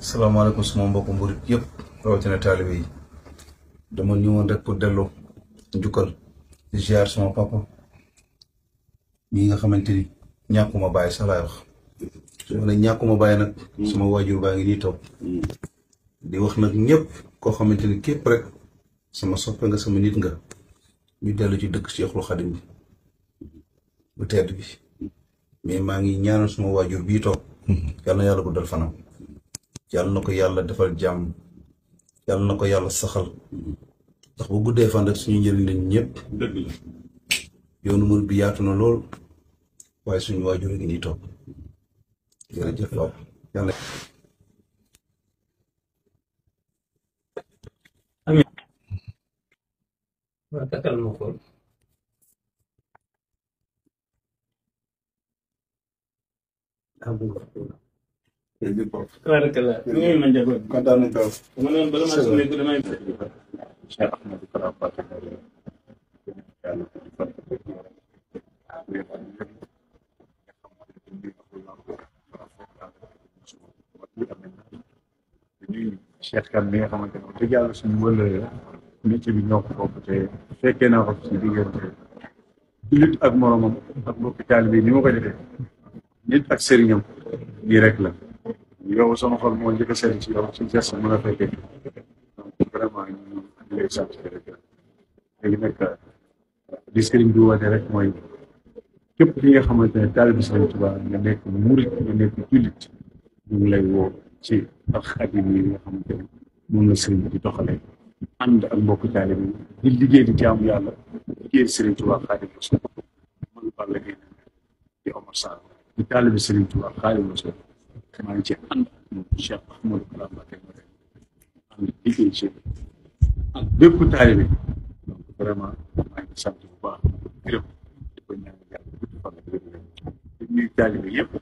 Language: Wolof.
salaamaaleykum suma mbokku mburit yëpp rawatina taalibe yi dama ñëwoon rek pour delloo njukkal di ziar sama papa mii nga xamante ni ñàkkuma bàyyi sax laay wax su ma ne ñàkkuma bàyyi nag sama waajur baa ngi nii toog di wax nag ñëpp koo xamante ni képp rek sama soppe nga sama nit nga ñu dellu ci dëkk Cheikhul Khadim bi bu tedd bi mais maa ngi ñaanal suma waajur bii toog yàlla na yàlla guddal fanam yàlla na ko yàlla defal jàmm yàlla na ko yàlla saxal ndax bu guddee fan rek suñu njëriñ lañ ñëpp dëgg la yoonu mur bi yaatu na lool waaye suñu waajur ngi nii toog jërëjëf waaw yàlla waaw takkal ma ko barakallah ngay ma njaboot kontaan nañ trop ma noonu bala maa sumee ko damay Cheikh Ahmadou Kara Mbacké Cheikh Kane bi nga xamante ne dëgg yàlla suñu wëllëre métier bi ñoo ko bokk te fekkee naa ko ci diggante jullit ak moromam ak mbokki taalibe bi ni ma ko defee nit ak sëriñam lii rek la yow sama xol moo njëkk a seetlu ci yow ci geste mën a fekkee donc vraiment ñu lay sant léegi nag di sëriñ bi woote rek mooy képp ki nga xamante ne taalibe Sëriñ Tuubaa nga nekk murit nga nekk jullit ñu ngi lay woo ci ak xadim yi nga xamante ne moom la sëriñ bi di doxalee ànd ak mbokku taalibe yi di liggéey di jaamu yàlla liggéey Sëriñ Tuubaa Xaadimu Rasuul man Balla Gaye di Omar Sarr di taalibe Sëriñ Tuubaa Xaadimu Rasuul maa ngi ci ànd ak moom Cheikh Ahmadou Kara Mbacké ànd liggéey ci ak bépp taalibe donc vraiment maa ngi sant bu baax gërëm di ko ñaan yàlla gudd fan ak wér di nuyu taalibe yëpp